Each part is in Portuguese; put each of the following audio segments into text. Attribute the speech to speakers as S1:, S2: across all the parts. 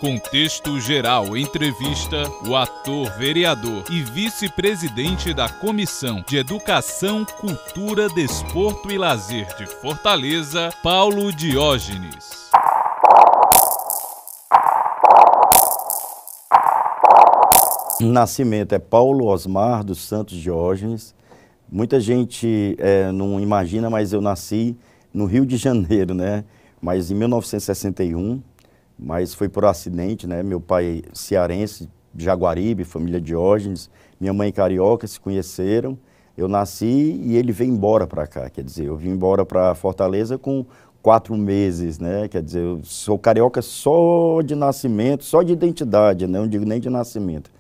S1: Contexto Geral entrevista o ator, vereador e vice-presidente da Comissão de Educação, Cultura, Desporto e Lazer de Fortaleza, Paulo Diógenes.
S2: Nascimento é Paulo Osmar dos Santos Diógenes. Muita gente não imagina, mas eu nasci no Rio de Janeiro, né? Mas em 1961, mas foi por acidente, né? Meu pai cearense, Jaguaribe, família Diógenes, minha mãe carioca, se conheceram. Eu nasci e ele veio embora para cá, quer dizer, eu vim embora para Fortaleza com 4 meses, né? Quer dizer, eu sou carioca só de nascimento, só de identidade, né? Não digo nem de nascimento.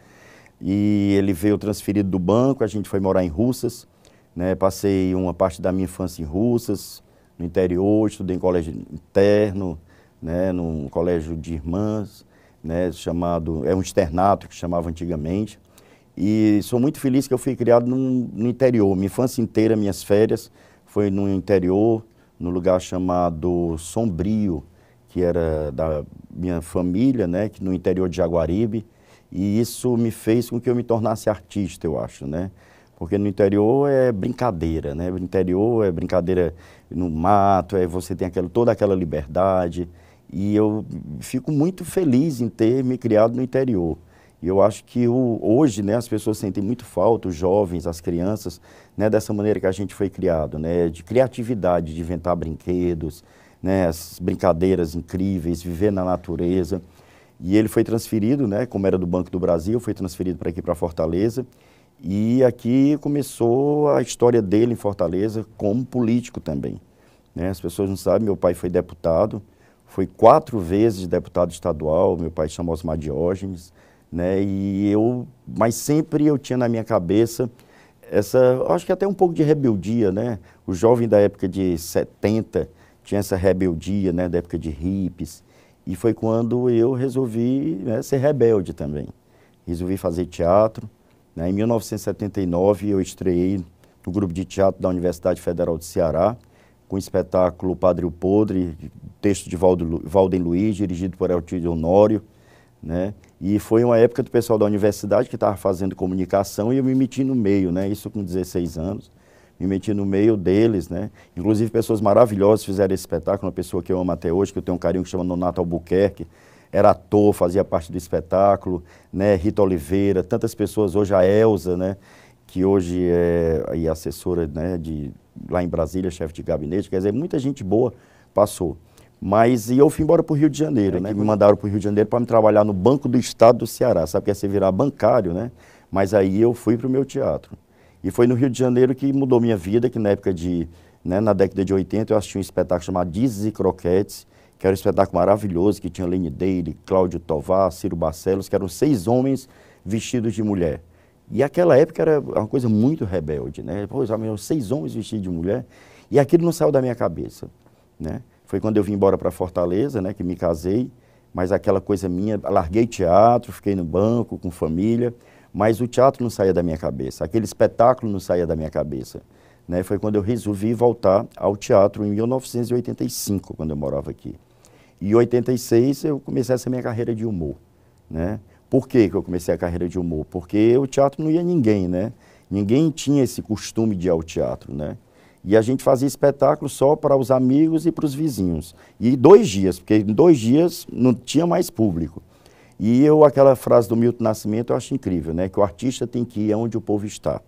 S2: E ele veio transferido do banco, a gente foi morar em Russas, né? Passei uma parte da minha infância em Russas, no interior, estudei em colégio interno, né? Num colégio de irmãs, né? É um externato que chamava antigamente. E sou muito feliz que eu fui criado no interior. Minha infância inteira, minhas férias, foi no interior, no lugar chamado Sombrio, que era da minha família, né? Que no interior de Jaguaribe. E isso me fez com que eu me tornasse artista, eu acho, né? Porque no interior é brincadeira, né? No interior é brincadeira no mato, você tem toda aquela liberdade. E eu fico muito feliz em ter me criado no interior. E eu acho que hoje, né, as pessoas sentem muito falta, os jovens, as crianças, né, dessa maneira que a gente foi criado, né? De criatividade, de inventar brinquedos, né? As brincadeiras incríveis, viver na natureza. E ele foi transferido, né, como era do Banco do Brasil, foi transferido para aqui, para Fortaleza. E aqui começou a história dele em Fortaleza como político também, né? As pessoas não sabem, meu pai foi deputado, foi 4 vezes deputado estadual, meu pai chamou Osmar Diógenes, né? Mas sempre eu tinha na minha cabeça acho que até um pouco de rebeldia, né? O jovem da época de 70 tinha essa rebeldia, né, da época de hippies. E foi quando eu resolvi, né, ser rebelde também. Resolvi fazer teatro, né? Em 1979 eu estreiei no grupo de teatro da Universidade Federal do Ceará, com o espetáculo Padre o Podre, texto de Walden Luiz, dirigido por Eltídio Honório, né? E foi uma época do pessoal da universidade que estava fazendo comunicação e eu me meti no meio, né? Isso com 16 anos. Me meti no meio deles, né? Inclusive pessoas maravilhosas fizeram esse espetáculo, uma pessoa que eu amo até hoje, que eu tenho um carinho, que chama Nonato Albuquerque, era ator, fazia parte do espetáculo, né? Rita Oliveira, tantas pessoas, hoje a Elza, né? Que hoje é aí assessora, né? Lá em Brasília, chefe de gabinete, quer dizer, muita gente boa passou. Mas eu fui embora para o Rio de Janeiro, né? Me mandaram para o Rio de Janeiro para me trabalhar no Banco do Estado do Ceará, sabe que é você virar bancário, né? Mas aí eu fui para o meu teatro. E foi no Rio de Janeiro que mudou minha vida, que na época na década de 80, eu assisti um espetáculo chamado Dizes e Croquetes, que era um espetáculo maravilhoso, que tinha Lene Deire, Cláudio Tovar, Ciro Barcelos, que eram 6 homens vestidos de mulher. E aquela época era uma coisa muito rebelde, né? Pô, 6 homens vestidos de mulher, e aquilo não saiu da minha cabeça, né? Foi quando eu vim embora para Fortaleza, né, que me casei, mas aquela coisa minha, larguei teatro, fiquei no banco com família, mas o teatro não saía da minha cabeça, aquele espetáculo não saía da minha cabeça, né? Foi quando eu resolvi voltar ao teatro em 1985, quando eu morava aqui. E em 86 eu comecei essa minha carreira de humor, né? Por que eu comecei a carreira de humor? Porque o teatro não ia ninguém, né? Ninguém tinha esse costume de ir ao teatro, né? E a gente fazia espetáculo só para os amigos e para os vizinhos. E 2 dias, porque em 2 dias não tinha mais público. E aquela frase do Milton Nascimento eu acho incrível, né? Que o artista tem que ir onde o povo está.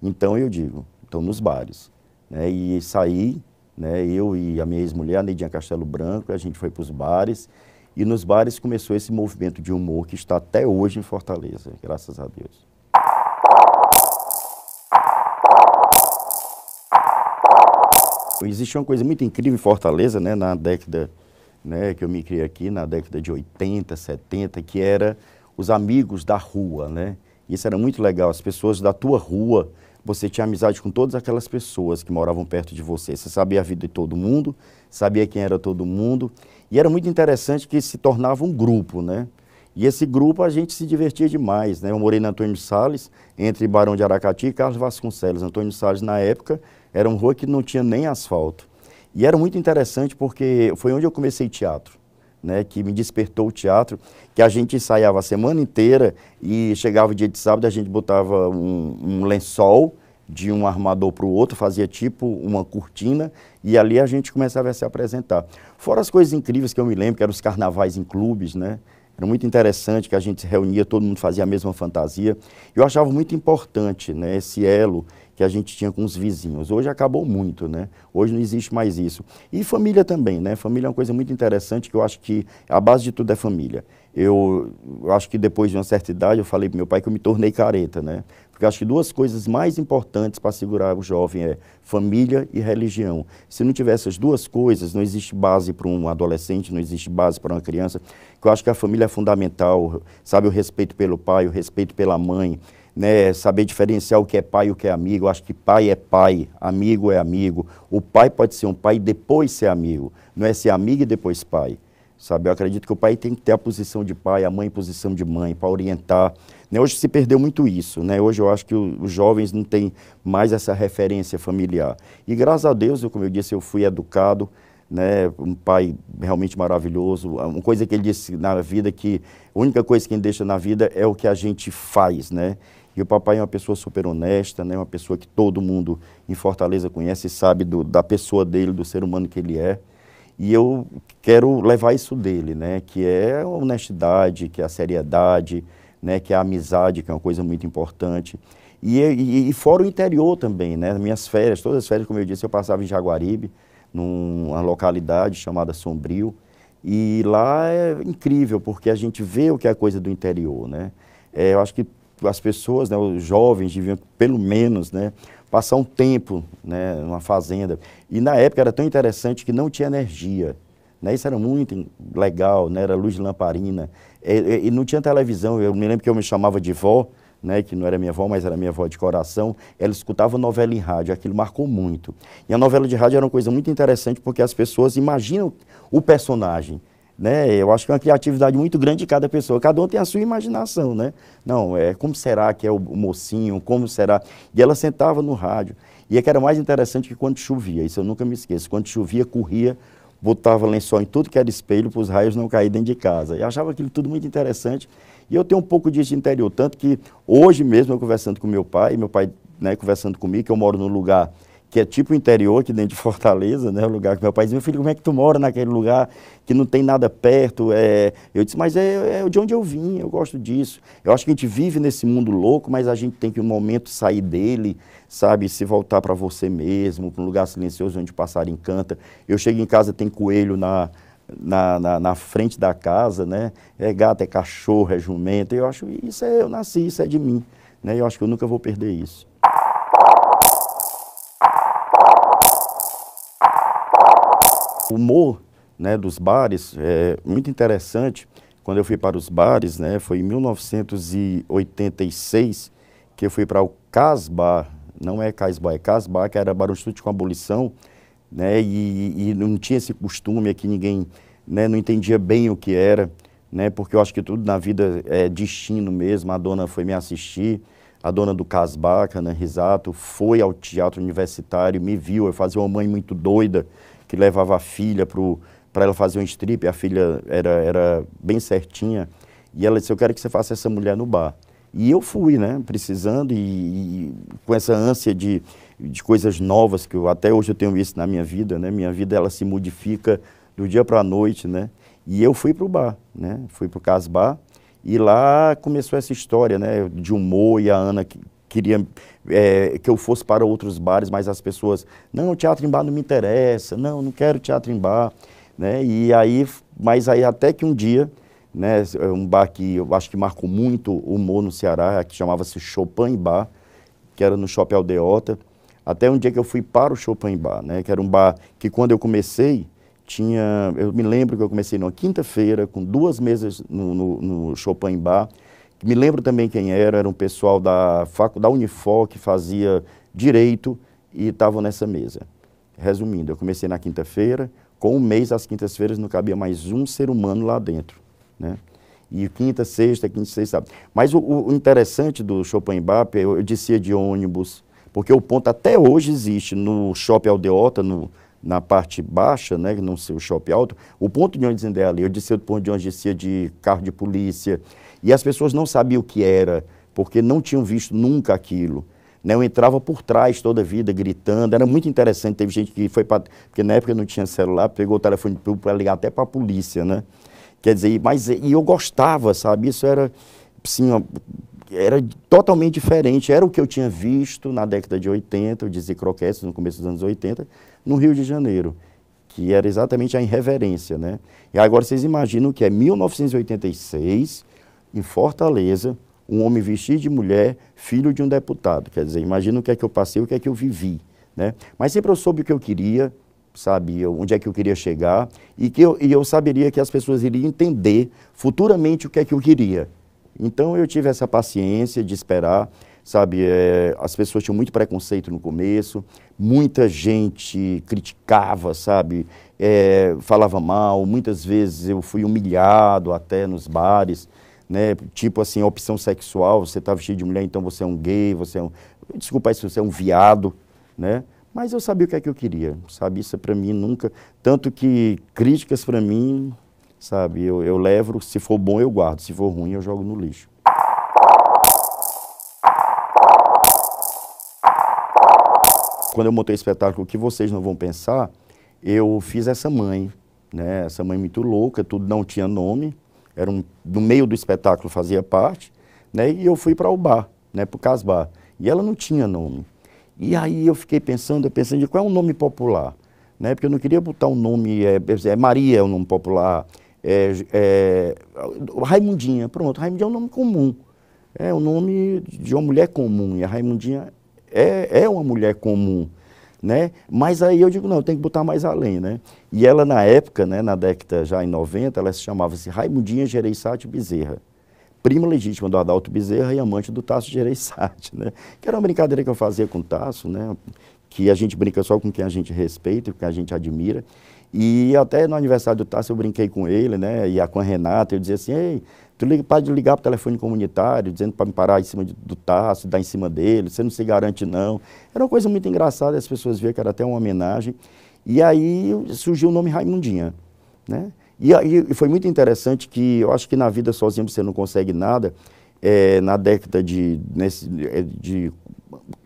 S2: Então eu digo, estou nos bares, né? E saí, né? Eu e a minha ex-mulher, a Neidinha Castelo Branco, a gente foi para os bares. E nos bares começou esse movimento de humor que está até hoje em Fortaleza, graças a Deus. Existia uma coisa muito incrível em Fortaleza, né? Na década, né, que eu me criei aqui, na década de 80, 70, que era os amigos da rua, né? Isso era muito legal, as pessoas da tua rua, você tinha amizade com todas aquelas pessoas que moravam perto de você. Você sabia a vida de todo mundo, sabia quem era todo mundo, e era muito interessante que se tornava um grupo, né? E esse grupo a gente se divertia demais, né? Eu morei na Antônio Salles, entre Barão de Aracati e Carlos Vasconcelos. Antônio Salles, na época, era uma rua que não tinha nem asfalto. E era muito interessante porque foi onde eu comecei teatro, né, que me despertou o teatro, que a gente ensaiava a semana inteira e chegava o dia de sábado, a gente botava um lençol de um armador para o outro, fazia tipo uma cortina e ali a gente começava a se apresentar. Fora as coisas incríveis que eu me lembro, que eram os carnavais em clubes, né? Era muito interessante que a gente se reunia, todo mundo fazia a mesma fantasia. Eu achava muito importante, né, esse elo que a gente tinha com os vizinhos. Hoje acabou muito, né? Hoje não existe mais isso. E família também, né? Família é uma coisa muito interessante que eu acho que a base de tudo é família. Eu acho que depois de uma certa idade eu falei para meu pai que eu me tornei careta, né? Porque eu acho que duas coisas mais importantes para segurar o jovem é família e religião. Se não tiver essas duas coisas, não existe base para um adolescente, não existe base para uma criança. Eu acho que a família é fundamental, sabe, o respeito pelo pai, o respeito pela mãe, né, saber diferenciar o que é pai e o que é amigo. Eu acho que pai é pai, amigo é amigo. O pai pode ser um pai e depois ser amigo, não é ser amigo e depois pai. Sabe, eu acredito que o pai tem que ter a posição de pai, a mãe posição de mãe, para orientar. Né, hoje se perdeu muito isso, né? Hoje eu acho que os jovens não têm mais essa referência familiar. E graças a Deus, como eu disse, eu fui educado, né, um pai realmente maravilhoso. Uma coisa que ele disse na vida, que a única coisa que ele deixa na vida é o que a gente faz, né? E o papai é uma pessoa super honesta, né? Uma pessoa que todo mundo em Fortaleza conhece e sabe da pessoa dele, do ser humano que ele é. E eu quero levar isso dele, né? Que é a honestidade, que é a seriedade, né? Que é a amizade, que é uma coisa muito importante. E fora o interior também, né? Minhas férias, todas as férias, como eu disse, eu passava em Jaguaribe, numa localidade chamada Sombrio. E lá é incrível, porque a gente vê o que é a coisa do interior, né? Eu acho que as pessoas, né, os jovens deviam, pelo menos, né, passar um tempo, né, numa fazenda. E na época era tão interessante que não tinha energia, né? Isso era muito legal, né? Era luz de lamparina. E não tinha televisão. Eu me lembro que eu me chamava de vó, né, que não era minha avó, mas era minha avó de coração. Ela escutava novela em rádio, aquilo marcou muito. E a novela de rádio era uma coisa muito interessante porque as pessoas imaginam o personagem. Né? Eu acho que é uma criatividade muito grande de cada pessoa. Cada um tem a sua imaginação, né? Não, como será que é o mocinho? Como será? E ela sentava no rádio. E é que era mais interessante que quando chovia, isso eu nunca me esqueço. Quando chovia, corria, botava lençol em tudo que era espelho para os raios não caírem dentro de casa. Eu achava aquilo tudo muito interessante. E eu tenho um pouco disso de interior. Tanto que hoje mesmo, eu conversando com meu pai, né, conversando comigo, que eu moro num lugar que é tipo interior, aqui dentro de Fortaleza, né, o lugar que meu pai disse: meu filho, como é que tu mora naquele lugar que não tem nada perto? Eu disse: mas é de onde eu vim, eu gosto disso. Eu acho que a gente vive nesse mundo louco, mas a gente tem que um momento sair dele, sabe, se voltar para você mesmo, para um lugar silencioso onde o passarinho canta. Eu chego em casa, tem coelho na frente da casa, né? É gato, é cachorro, é jumento. Eu acho isso eu nasci, isso é de mim, né? Eu acho que eu nunca vou perder isso. O humor, né, dos bares é muito interessante. Quando eu fui para os bares, né, foi em 1986 que eu fui para o Casbar, não é Casbar, é Casbar, que era Bar do Chute com Abolição, né, e não tinha esse costume aqui, ninguém, né, não entendia bem o que era, né, porque eu acho que tudo na vida é destino mesmo. A dona foi me assistir, a dona do Casbar, Ana Risato, foi ao teatro universitário, me viu. Eu fazia uma mãe muito doida, que levava a filha para ela fazer um strip. A filha era bem certinha, e ela disse: eu quero que você faça essa mulher no bar. E eu fui, né, precisando e com essa ânsia de coisas novas, que até hoje eu tenho isso na minha vida, né, minha vida ela se modifica do dia para a noite, né, e eu fui para o bar, né, fui para o Casbar, e lá começou essa história, né, de humor. E a Ana queria que eu fosse para outros bares, mas as pessoas: não, teatro em bar não me interessa, não quero teatro em bar, né? Mas aí até que um dia, né, um bar que eu acho que marcou muito o humor no Ceará, que chamava-se Chopin Bar, que era no Shopping Aldeota, até um dia que eu fui para o Chopin Bar, né, que era um bar que quando eu comecei, eu me lembro que eu comecei numa quinta-feira, com 2 mesas no Chopin Bar. Me lembro também quem era um pessoal da Unifor, que fazia direito e estavam nessa mesa. Resumindo, eu comecei na quinta-feira, com um mês, às quintas-feiras, não cabia mais um ser humano lá dentro, né? E quinta, sexta, sábado. Mas o interessante do Chopin Bar, eu descia de ônibus, porque o ponto até hoje existe no Shopping Aldeota, na parte baixa, né, não sei, o shopping alto, o ponto de ônibus ainda é ali. Eu descia do ponto de ônibus, descia de carro de polícia, e as pessoas não sabiam o que era, porque não tinham visto nunca aquilo. Né, eu entrava por trás toda a vida, gritando, era muito interessante, teve gente que foi para... Porque na época não tinha celular, pegou o telefone para ligar até para a polícia, né? Quer dizer, e eu gostava, sabe? Isso era, assim, era totalmente diferente, era o que eu tinha visto na década de 80, o Dizzy Croquettes, no começo dos anos 80, no Rio de Janeiro, que era exatamente a irreverência, né? E agora vocês imaginam que é 1986, em Fortaleza, um homem vestido de mulher, filho de um deputado. Quer dizer, imagina o que é que eu passei, o que é que eu vivi, né? Mas sempre eu soube o que eu queria, sabe, onde é que eu queria chegar, e eu saberia que as pessoas iriam entender futuramente o que é que eu queria. Então eu tive essa paciência de esperar, sabe, as pessoas tinham muito preconceito no começo, muita gente criticava, sabe, falava mal, muitas vezes eu fui humilhado até nos bares, né, tipo assim, opção sexual, você está vestido de mulher, então você é um gay, você é um... Desculpa aí se você é um viado, né? Mas eu sabia o que é que eu queria, sabe? Isso para mim nunca... Tanto que críticas para mim, sabe, eu levo, se for bom eu guardo, se for ruim eu jogo no lixo. Quando eu montei o espetáculo O Que Vocês Não Vão Pensar, eu fiz essa mãe, né? Essa mãe muito louca, tudo não tinha nome, era no meio do espetáculo fazia parte, né? E eu fui para o bar, né? Para o Casbar, e ela não tinha nome. E aí eu fiquei pensando de qual é um nome popular, né? Porque eu não queria botar um nome, Maria é um nome popular, Raimundinha, pronto, Raimundinha é um nome comum, é o nome de uma mulher comum, e a Raimundinha é uma mulher comum, né? Mas aí eu digo, não, eu tenho que botar mais além, né? E ela na época, né, na década já em 90, ela se chamava-se Raimundinha Gereissati Bezerra, prima legítima do Adalto Bezerra e amante do Tasso Gereissati, né? Que era uma brincadeira que eu fazia com o Tasso, né? Que a gente brinca só com quem a gente respeita, com quem a gente admira. E até no aniversário do Tasso eu brinquei com ele, né? E com a Renata, eu dizia assim, ei, tu pode ligar para o telefone comunitário, dizendo para me parar em cima do Tasso, dar em cima dele, você não se garante não. Era uma coisa muito engraçada, as pessoas viam que era até uma homenagem. E aí surgiu o nome Raimundinha, né? E aí foi muito interessante que eu acho que na vida sozinho você não consegue nada. Na década de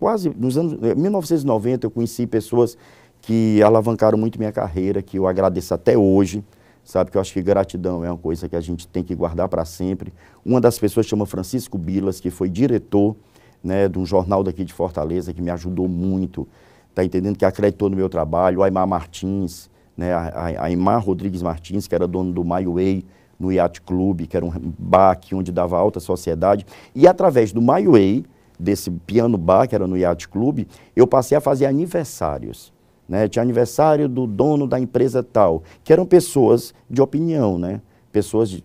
S2: quase, nos anos 1990, eu conheci pessoas que alavancaram muito minha carreira, que eu agradeço até hoje, sabe? Que eu acho que gratidão é uma coisa que a gente tem que guardar para sempre. Uma das pessoas chama Francisco Bilas, que foi diretor, né, de um jornal daqui de Fortaleza, que me ajudou muito, tá entendendo? Que acreditou no meu trabalho, o Aimar Martins, né, a Aimar Rodrigues Martins, que era dono do My Way, no Yacht Club, que era um bar aqui onde dava alta sociedade, e através do My Way, desse piano bar, que era no Yacht Club, eu passei a fazer aniversários, né? Tinha aniversário do dono da empresa tal, que eram pessoas de opinião, né? Pessoas de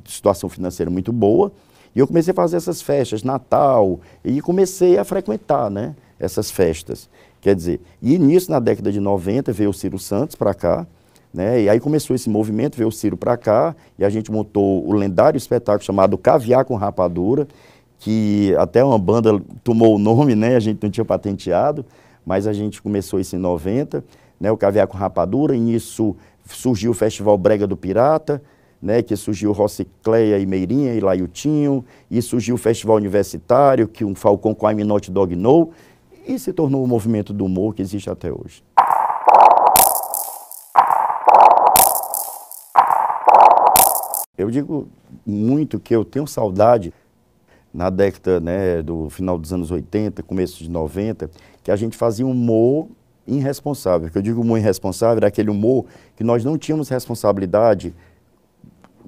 S2: situação financeira muito boa, e eu comecei a fazer essas festas, Natal, e comecei a frequentar, né, essas festas. Quer dizer, e nisso, na década de 90, veio o Ciro Santos para cá, né? E aí começou esse movimento, veio o Ciro para cá, e a gente montou o lendário espetáculo chamado Caviar com Rapadura, que até uma banda tomou o nome, né? A gente não tinha patenteado, mas a gente começou isso em 90, né? O Caviar com Rapadura, e nisso surgiu o Festival Brega do Pirata, né? Que surgiu Rocicleia e Meirinha e Laiutinho, e surgiu o Festival Universitário, que um Falcão com I'm Not Dog No, e se tornou o movimento do humor que existe até hoje. Eu digo muito que eu tenho saudade, na década, né, do final dos anos 80, começo de 90, que a gente fazia um humor irresponsável. Que eu digo humor irresponsável, era aquele humor que nós não tínhamos responsabilidade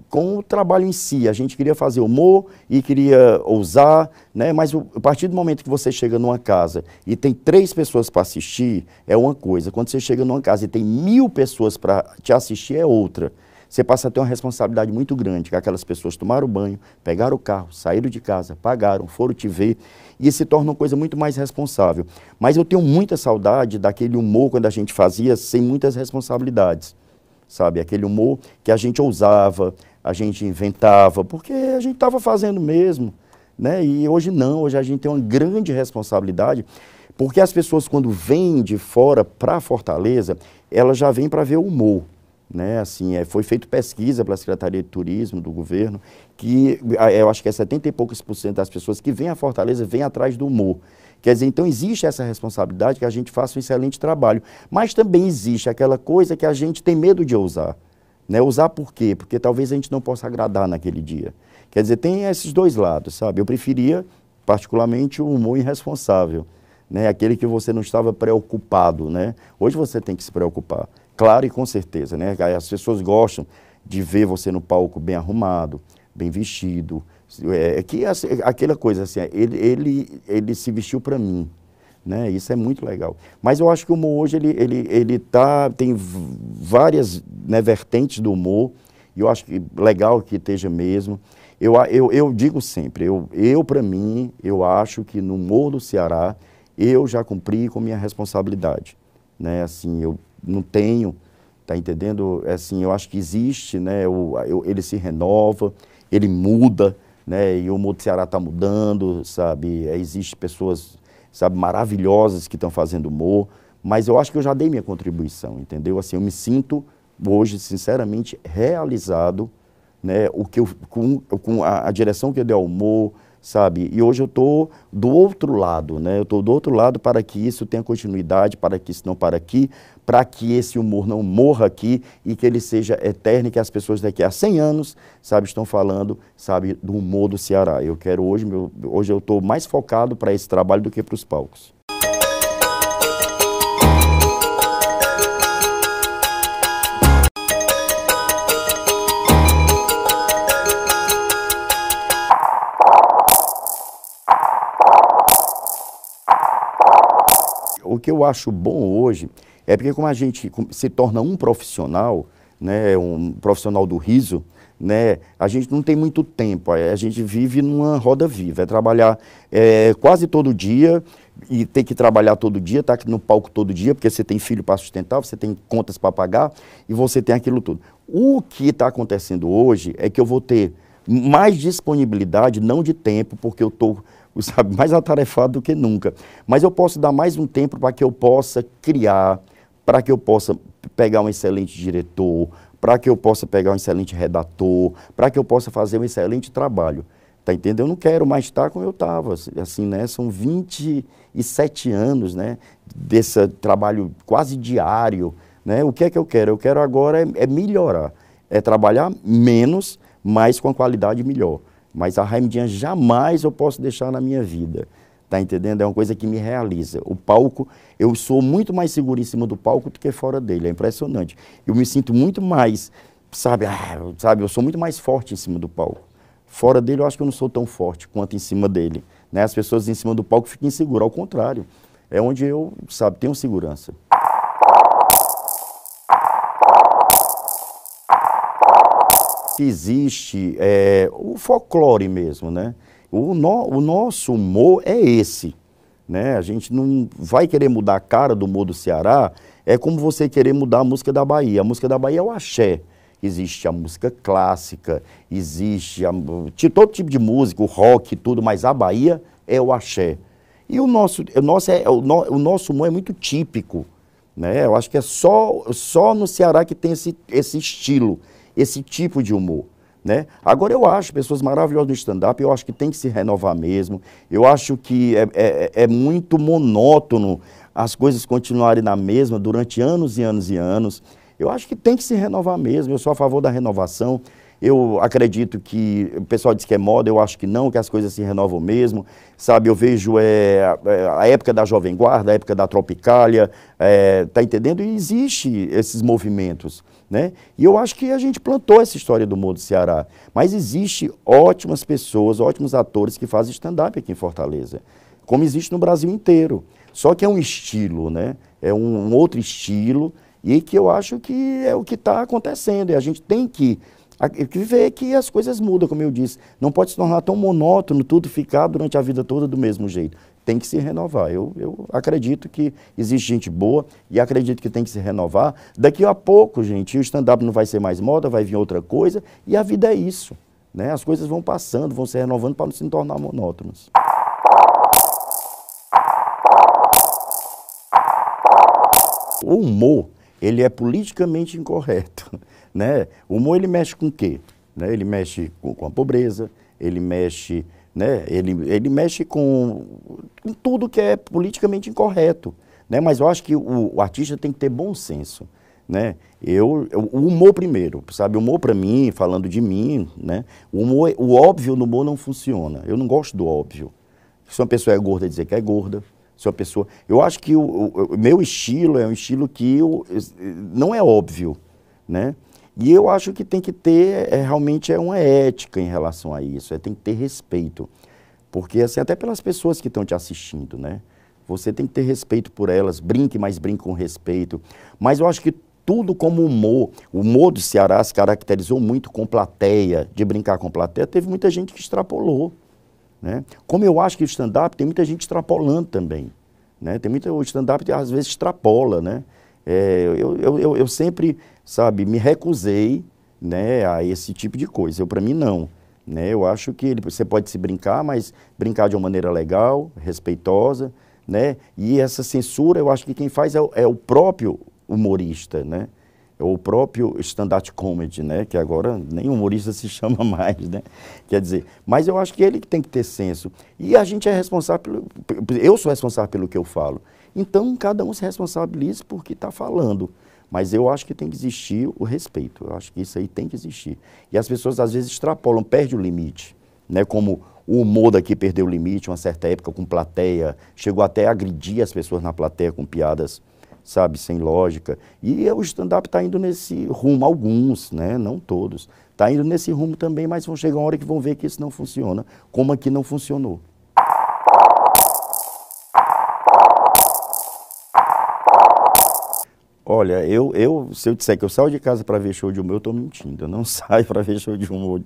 S2: com o trabalho em si. A gente queria fazer humor e queria ousar, né? Mas a partir do momento que você chega numa casa e tem 3 pessoas para assistir, é uma coisa. Quando você chega numa casa e tem 1000 pessoas para te assistir, é outra. Você passa a ter uma responsabilidade muito grande, que aquelas pessoas tomaram banho, pegaram o carro, saíram de casa, pagaram, foram te ver, e se torna uma coisa muito mais responsável. Mas eu tenho muita saudade daquele humor quando a gente fazia sem muitas responsabilidades, sabe? Aquele humor que a gente ousava, a gente inventava, porque a gente estava fazendo mesmo, né? E hoje não, hoje a gente tem uma grande responsabilidade, porque as pessoas quando vêm de fora para Fortaleza, ela já vem para ver o humor. Né, assim, foi feita pesquisa pela Secretaria de Turismo do governo, que eu acho que é 70 e poucos % das pessoas que vêm a Fortaleza vêm atrás do humor. Quer dizer, então existe essa responsabilidade que a gente faça um excelente trabalho, mas também existe aquela coisa que a gente tem medo de ousar. Né? Usar por quê? Porque talvez a gente não possa agradar naquele dia. Quer dizer, tem esses dois lados, sabe? Eu preferia, particularmente, o humor irresponsável, né? Aquele que você não estava preocupado, né? Hoje você tem que se preocupar. Claro e com certeza, né? As pessoas gostam de ver você no palco bem arrumado, bem vestido. Aquela coisa assim, ele se vestiu para mim, né? Isso é muito legal. Mas eu acho que o humor hoje tem várias, né, vertentes do humor, e eu acho que legal que esteja mesmo. Eu digo sempre, para mim, eu acho que no humor do Ceará, eu já cumpri com minha responsabilidade, né? Assim, eu não tenho, tá entendendo? Assim, eu acho que existe, né? Ele se renova, ele muda, né? E o humor do Ceará está mudando, sabe? Existem pessoas, sabe, maravilhosas que estão fazendo humor, mas eu acho que eu já dei minha contribuição, entendeu? Assim, eu me sinto hoje, sinceramente, realizado, né? Com a direção que eu dei ao humor, sabe? E hoje eu estou do outro lado, né? Eu estou do outro lado para que isso tenha continuidade, para que isso não pare aqui, para que esse humor não morra aqui e que ele seja eterno e que as pessoas daqui a 100 anos, sabe, estão falando, sabe, do humor do Ceará. Eu quero hoje eu estou mais focado para esse trabalho do que para os palcos. O que eu acho bom hoje é porque como a gente se torna um profissional, né, um profissional do riso, né, a gente não tem muito tempo, a gente vive numa roda viva, é trabalhar quase todo dia e ter que trabalhar todo dia, estar aqui no palco todo dia, porque você tem filho para sustentar, você tem contas para pagar e você tem aquilo tudo. O que está acontecendo hoje é que eu vou ter mais disponibilidade, não de tempo, porque eu estou, sabe, mais atarefado do que nunca. Mas eu posso dar mais um tempo para que eu possa criar, para que eu possa pegar um excelente diretor, para que eu possa pegar um excelente redator, para que eu possa fazer um excelente trabalho. Tá entendendo? Eu não quero mais estar como eu estava, assim, né? São 27 anos, né, desse trabalho quase diário, né? O que é que eu quero? Eu quero agora é melhorar, é trabalhar menos, mas com a qualidade melhor. Mas a Raimundinha jamais eu posso deixar na minha vida, tá entendendo? É uma coisa que me realiza. O palco, eu sou muito mais seguro em cima do palco do que fora dele, é impressionante. Eu me sinto muito mais, sabe, eu sou muito mais forte em cima do palco. Fora dele eu acho que eu não sou tão forte quanto em cima dele, né? As pessoas em cima do palco ficam inseguras, ao contrário, é onde eu, sabe, tenho segurança. Existe o folclore mesmo, né? O nosso humor é esse, né? A gente não vai querer mudar a cara do humor do Ceará, é como você querer mudar a música da Bahia. A música da Bahia é o axé. Existe a música clássica, existe todo tipo de música, o rock, tudo, mas a Bahia é o axé. E o nosso humor é muito típico, né? Eu acho que é só no Ceará que tem esse estilo, esse tipo de humor, né? Agora eu acho pessoas maravilhosas no stand-up, eu acho que tem que se renovar mesmo, eu acho que é muito monótono as coisas continuarem na mesma durante anos e anos e anos. Eu acho que tem que se renovar mesmo, eu sou a favor da renovação. Eu acredito que o pessoal diz que é moda, eu acho que não, que as coisas se renovam mesmo, sabe? Eu vejo a época da Jovem Guarda, a época da Tropicália, tá entendendo? E existe esses movimentos, né? E eu acho que a gente plantou essa história do humor do Ceará, mas existe ótimas pessoas, ótimos atores que fazem stand-up aqui em Fortaleza, como existe no Brasil inteiro. Só que é um estilo, né? É um outro estilo e que eu acho que é o que está acontecendo. E a gente tem que ver que as coisas mudam, como eu disse. Não pode se tornar tão monótono, tudo ficar durante a vida toda do mesmo jeito. Tem que se renovar. Eu acredito que existe gente boa e acredito que tem que se renovar. Daqui a pouco, gente, o stand-up não vai ser mais moda, vai vir outra coisa e a vida é isso, né? As coisas vão passando, vão se renovando para não se tornar monótonos. O humor, ele é politicamente incorreto, né? O humor, ele mexe com o quê? Né? Ele mexe com a pobreza, ele mexe, né? Ele mexe com tudo que é politicamente incorreto, né? Mas eu acho que o artista tem que ter bom senso, né? O humor primeiro, sabe? O humor para mim, falando de mim, né? O óbvio no humor não funciona. Eu não gosto do óbvio. Se uma pessoa é gorda, dizer que é gorda. Se uma pessoa... Eu acho que o meu estilo é um estilo que não é óbvio, né? E eu acho que tem que ter, realmente, uma ética em relação a isso, tem que ter respeito. Porque, assim, até pelas pessoas que estão te assistindo, né? Você tem que ter respeito por elas, brinque, mas brinque com respeito. Mas eu acho que tudo como humor, o humor do Ceará se caracterizou muito com plateia, de brincar com plateia, teve muita gente que extrapolou, né? Como eu acho que o stand-up tem muita gente extrapolando também, né? O stand-up às vezes extrapola, né? Eu sempre, sabe, me recusei, né, a esse tipo de coisa. Para mim, não. Né? Eu acho que você pode se brincar, mas brincar de uma maneira legal, respeitosa, né? E essa censura, eu acho que quem faz é o próprio humorista, né? É o próprio stand-up comedy, né? Que agora nem humorista se chama mais, né? Quer dizer, mas eu acho que ele que tem que ter senso. E a gente é responsável, eu sou responsável pelo que eu falo. Então, cada um se responsabiliza por que está falando. Mas eu acho que tem que existir o respeito. Eu acho que isso aí tem que existir. E as pessoas, às vezes, extrapolam, perdem o limite. Né? Como o humor daqui perdeu o limite, uma certa época, com plateia. Chegou até a agredir as pessoas na plateia com piadas, sabe, sem lógica. E o stand-up está indo nesse rumo, alguns, né? Não todos. Está indo nesse rumo também, mas vão chegar uma hora que vão ver que isso não funciona, como aqui não funcionou. Olha, se eu disser que eu saio de casa para ver show de humor, eu estou mentindo. Eu não saio para ver show de humor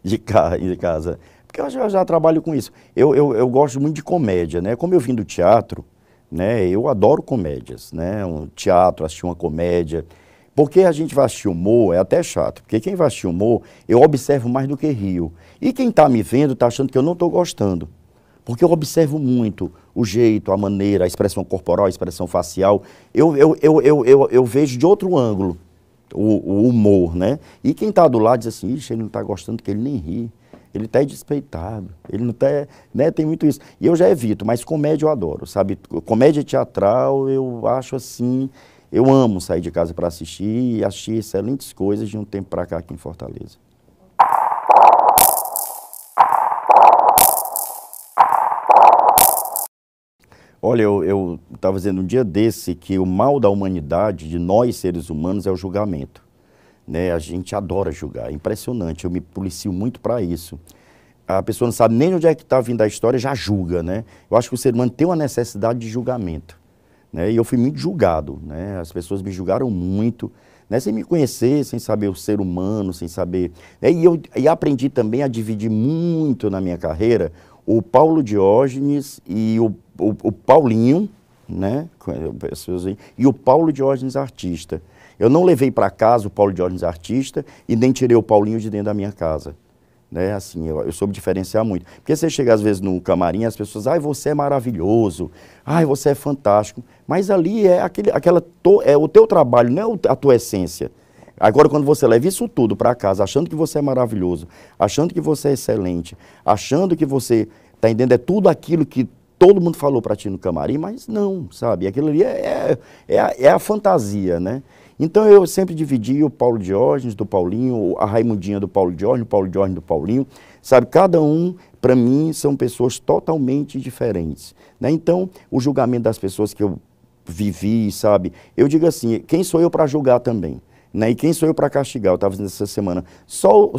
S2: de casa. Porque eu já trabalho com isso. Eu gosto muito de comédia, né? Como eu vim do teatro, né? Eu adoro comédias, né? Um teatro, assistir uma comédia. Porque a gente vai assistir humor, é até chato. Porque quem vai assistir humor, eu observo mais do que rio. E quem está me vendo está achando que eu não estou gostando. Porque eu observo muito o jeito, a maneira, a expressão corporal, a expressão facial. Eu vejo de outro ângulo o humor, né? E quem está do lado diz assim, ixi, ele não está gostando porque ele nem ri. Ele está despeitado, ele não está, né? Tem muito isso. E eu já evito, mas comédia eu adoro, sabe? Comédia teatral eu acho assim, eu amo sair de casa para assistir e assistir excelentes coisas de um tempo para cá aqui em Fortaleza. Olha, eu estava dizendo um dia desse que o mal da humanidade, de nós seres humanos, é o julgamento. Né? A gente adora julgar, é impressionante, eu me policio muito para isso. A pessoa não sabe nem onde é que está vindo a história, já julga, né? Eu acho que o ser humano tem uma necessidade de julgamento. Né? E eu fui muito julgado, né? As pessoas me julgaram muito, né? Sem me conhecer, sem saber o ser humano, sem saber... Né? E aprendi também a dividir muito na minha carreira o Paulo Diógenes e o Paulinho, né? E o Paulo Diógenes artista. Eu não levei para casa o Paulo Diógenes artista e nem tirei o Paulinho de dentro da minha casa. Né? Assim, eu soube diferenciar muito. Porque você chega às vezes no camarim, as pessoas, ai, você é maravilhoso, ai, você é fantástico. Mas ali é o teu trabalho, não é a tua essência. Agora, quando você leva isso tudo para casa, achando que você é maravilhoso, achando que você é excelente, achando que você está entendendo, é tudo aquilo que todo mundo falou para ti no camarim, mas não, sabe? Aquilo ali é a fantasia, né? Então eu sempre dividi o Paulo Diógenes do Paulinho, a Raimundinha do Paulo Diógenes, o Paulo Diógenes do Paulinho, sabe? Cada um, para mim, são pessoas totalmente diferentes, né? Então, o julgamento das pessoas que eu vivi, sabe? Eu digo assim, quem sou eu para julgar também? Né? E quem sou eu para castigar? Eu estava dizendo essa semana, só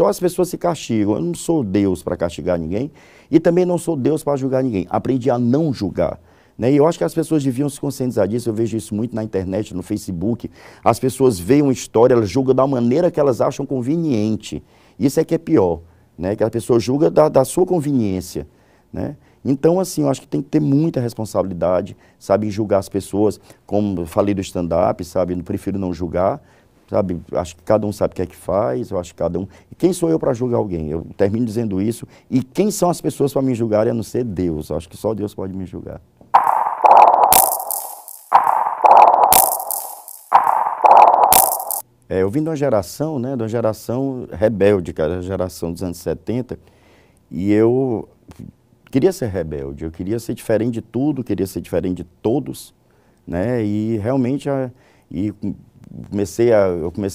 S2: as pessoas se castigam, eu não sou Deus para castigar ninguém e também não sou Deus para julgar ninguém, aprendi a não julgar. Né? E eu acho que as pessoas deviam se conscientizar disso, eu vejo isso muito na internet, no Facebook, as pessoas veem uma história, elas julgam da maneira que elas acham conveniente, isso é que é pior, né? Que a pessoa julga da sua conveniência, né? Então, assim, eu acho que tem que ter muita responsabilidade, sabe, em julgar as pessoas, como eu falei do stand-up, sabe, eu prefiro não julgar, sabe, acho que cada um sabe o que é que faz, eu acho que cada um... E quem sou eu para julgar alguém? Eu termino dizendo isso, e quem são as pessoas para me julgarem a não ser Deus? Eu acho que só Deus pode me julgar. Eu vim de uma geração, né, de uma geração rebelde, cara, a geração dos anos 70, e eu queria ser rebelde, eu queria ser diferente de tudo, queria ser diferente de todos, né, e realmente eu comecei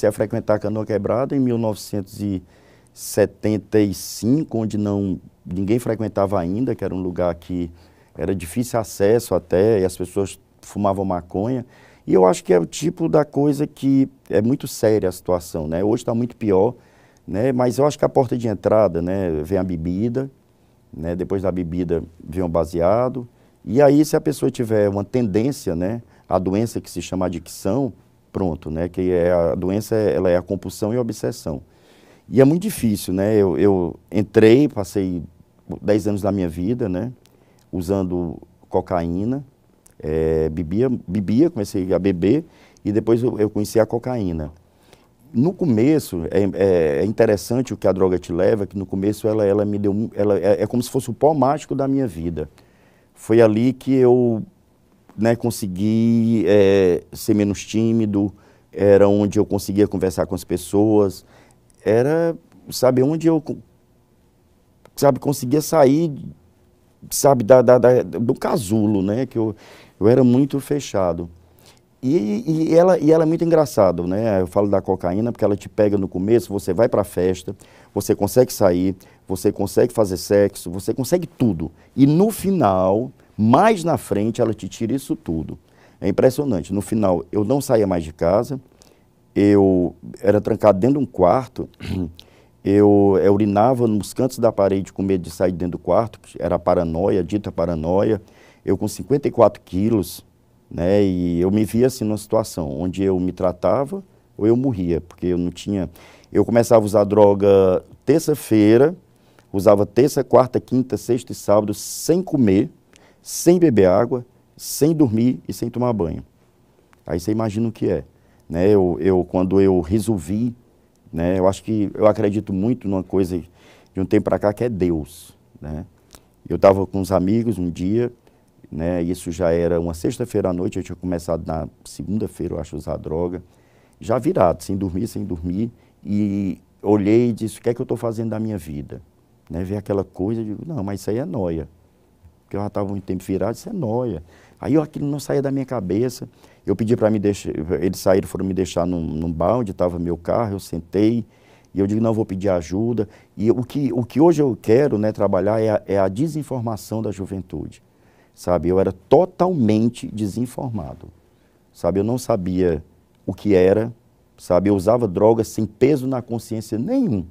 S2: a frequentar a Canoa Quebrada em 1975, onde ninguém frequentava ainda, que era um lugar que era difícil acesso até, e as pessoas fumavam maconha. E eu acho que é o tipo da coisa que é muito séria a situação, né? Hoje está muito pior, né? Mas eu acho que a porta de entrada, né, vem a bebida, né? Depois da bebida vem o baseado. E aí, se a pessoa tiver uma tendência, né, a doença que se chama adicção, pronto, né? Que a doença ela é a compulsão e a obsessão. E é muito difícil, né? Eu entrei, passei 10 anos da minha vida, né, usando cocaína. Bebia, comecei a beber e depois eu conheci a cocaína. No começo, é interessante o que a droga te leva, que no começo ela me deu, é como se fosse o pó mágico da minha vida. Foi ali que eu, né, consegui ser menos tímido, era onde eu conseguia conversar com as pessoas, era, sabe, onde eu, sabe, conseguia sair, sabe, do casulo, né, que eu era muito fechado. E ela é muito engraçada, né? Eu falo da cocaína porque ela te pega no começo, você vai para a festa, você consegue sair, você consegue fazer sexo, você consegue tudo. E no final, mais na frente, ela te tira isso tudo. É impressionante. No final, eu não saía mais de casa, eu era trancado dentro de um quarto, eu urinava nos cantos da parede com medo de sair de dentro do quarto, era paranoia, dita paranoia. Eu com 54 quilos, né, e eu me via assim numa situação onde eu me tratava ou eu morria, porque eu não tinha... Eu começava a usar droga terça-feira, usava terça, quarta, quinta, sexta e sábado sem comer, sem beber água, sem dormir e sem tomar banho. Aí você imagina o que é, né? Quando eu resolvi, né, eu acredito muito numa coisa de um tempo para cá que é Deus, né? Eu estava com uns amigos um dia, né, isso já era uma sexta-feira à noite, eu tinha começado na segunda-feira, eu acho, a usar droga, já virado, sem dormir, e olhei e disse, o que é que eu estou fazendo da minha vida? Né, ver aquela coisa, eu digo, não, mas isso aí é nóia, porque eu já estava muito tempo virado, isso é nóia. Aí aquilo não saía da minha cabeça, eu pedi para me deixar, eles saíram, foram me deixar num bar onde estava meu carro, eu sentei, e eu digo, não, vou pedir ajuda, e o que hoje eu quero, né, trabalhar é a desinformação da juventude. Sabe, eu era totalmente desinformado, sabe, eu não sabia o que era, sabe, eu usava drogas sem peso na consciência nenhum,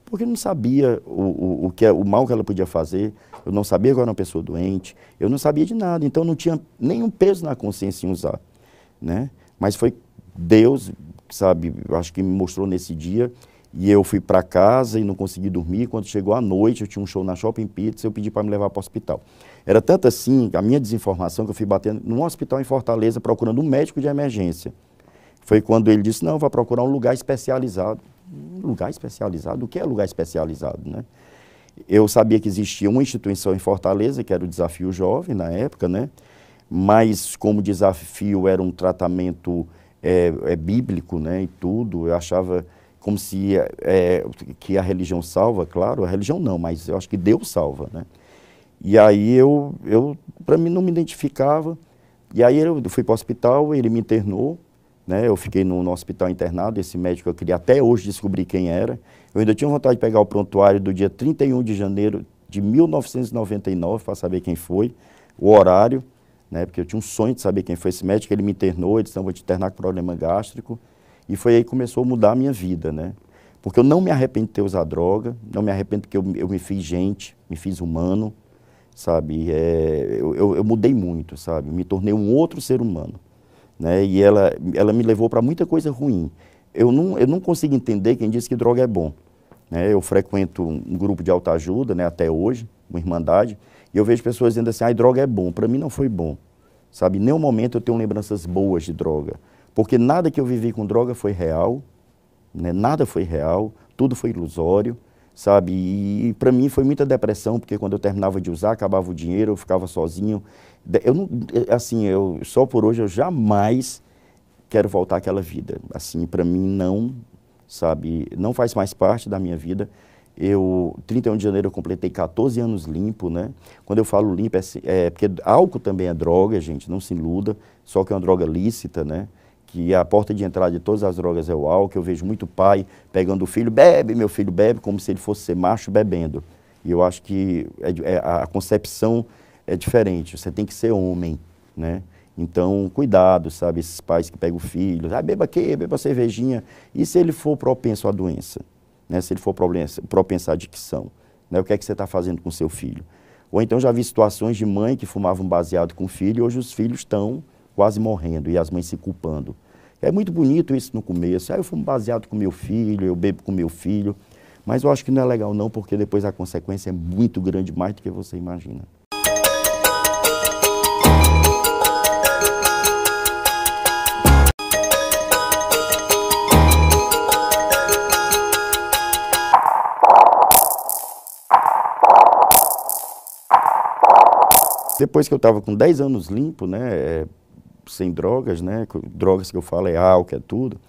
S2: porque eu não sabia o mal que ela podia fazer, eu não sabia que eu era uma pessoa doente, eu não sabia de nada, então não tinha nenhum peso na consciência em usar, né, mas foi Deus, sabe, eu acho que me mostrou nesse dia, e eu fui para casa e não consegui dormir. Quando chegou a noite, eu tinha um show na Shopping Pizza, eu pedi para me levar para o hospital. Era tanto assim, a minha desinformação, que eu fui batendo num hospital em Fortaleza, procurando um médico de emergência. Foi quando ele disse, não, vai procurar um lugar especializado. Um lugar especializado? O que é lugar especializado, né? Eu sabia que existia uma instituição em Fortaleza, que era o Desafio Jovem, na época, né? Mas como desafio era um tratamento bíblico, né, e tudo, eu achava... como se que a religião salva, claro, a religião não, mas eu acho que Deus salva, né? E aí para mim não me identificava, e aí eu fui para o hospital, ele me internou, né? Eu fiquei no hospital internado, esse médico eu queria até hoje descobrir quem era, eu ainda tinha vontade de pegar o prontuário do dia 31 de janeiro de 1999 para saber quem foi, o horário, né? Porque eu tinha um sonho de saber quem foi esse médico, ele me internou, ele disse, não, vou te internar com problema gástrico. E foi aí que começou a mudar a minha vida, né? Porque eu não me arrependo de ter usado droga, não me arrependo porque eu me fiz gente, me fiz humano, sabe? Eu mudei muito, sabe? Me tornei um outro ser humano, né? E ela me levou para muita coisa ruim. Eu não consigo entender quem diz que droga é bom, né? Eu frequento um grupo de autoajuda, né, até hoje, uma irmandade, e eu vejo pessoas dizendo assim, droga é bom. Para mim não foi bom, sabe? Em nenhum momento eu tenho lembranças boas de droga. Porque nada que eu vivi com droga foi real, né? Nada foi real, tudo foi ilusório, sabe? E para mim foi muita depressão, porque quando eu terminava de usar, acabava o dinheiro, eu ficava sozinho. Só por hoje eu jamais quero voltar àquela vida. Assim, para mim não, sabe, não faz mais parte da minha vida. 31 de janeiro eu completei 14 anos limpo, né? Quando eu falo limpo, porque álcool também é droga, gente, não se iluda, só que é uma droga lícita, né? Que a porta de entrada de todas as drogas é o álcool. Eu vejo muito pai pegando o filho, bebe, meu filho bebe, como se ele fosse ser macho bebendo. E eu acho que a concepção é diferente, você tem que ser homem, né? Então, cuidado, sabe, esses pais que pegam o filho, beba quê? Beba cervejinha. E se ele for propenso à doença? Né? Se ele for propenso à adicção? Né? O que é que você está fazendo com seu filho? Ou então já vi situações de mãe que fumavam baseado com o filho e hoje os filhos estão quase morrendo e as mães se culpando. É muito bonito isso no começo. Eu fumo baseado com meu filho, eu bebo com meu filho. Mas eu acho que não é legal não, porque depois a consequência é muito grande, mais do que você imagina. Depois que eu estava com 10 anos limpo, né, sem drogas, né, drogas que eu falo é álcool, é tudo,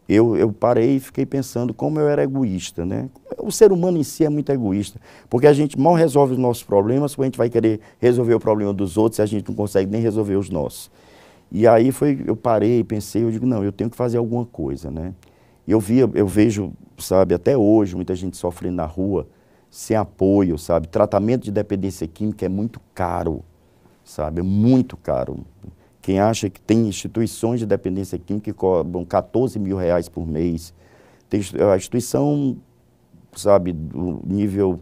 S2: eu parei e fiquei pensando como eu era egoísta, né? O ser humano em si é muito egoísta, porque a gente mal resolve os nossos problemas, quando a gente vai querer resolver o problema dos outros e a gente não consegue nem resolver os nossos. E aí eu parei, pensei, eu digo, não, eu tenho que fazer alguma coisa, né? Eu vejo, sabe, até hoje, muita gente sofrendo na rua, sem apoio, sabe? Tratamento de dependência química é muito caro, sabe? É muito caro. Quem acha que tem instituições de dependência química que cobram 14 mil reais por mês, tem a instituição, sabe, do nível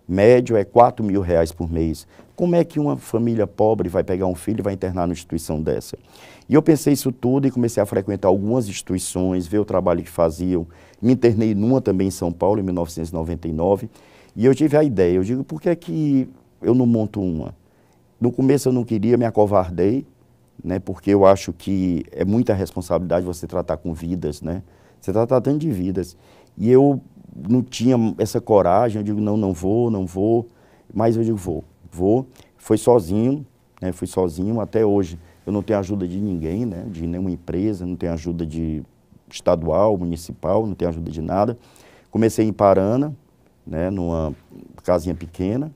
S2: médio é 4 mil reais por mês. Como é que uma família pobre vai pegar um filho e vai internar numa instituição dessa? E eu pensei isso tudo e comecei a frequentar algumas instituições, ver o trabalho que faziam. Me internei numa também em São Paulo, em 1999, e eu tive a ideia, eu digo, por que é que eu não monto uma? No começo eu não queria, me acovardei, né, porque eu acho que é muita responsabilidade você tratar com vidas, né? Você está tratando de vidas. E eu não tinha essa coragem, eu digo, não vou, mas eu digo, vou. Fui sozinho, né, fui sozinho, até hoje eu não tenho ajuda de ninguém, né, de nenhuma empresa, não tenho ajuda de estadual, municipal, não tenho ajuda de nada. Comecei em Parana, né, numa casinha pequena,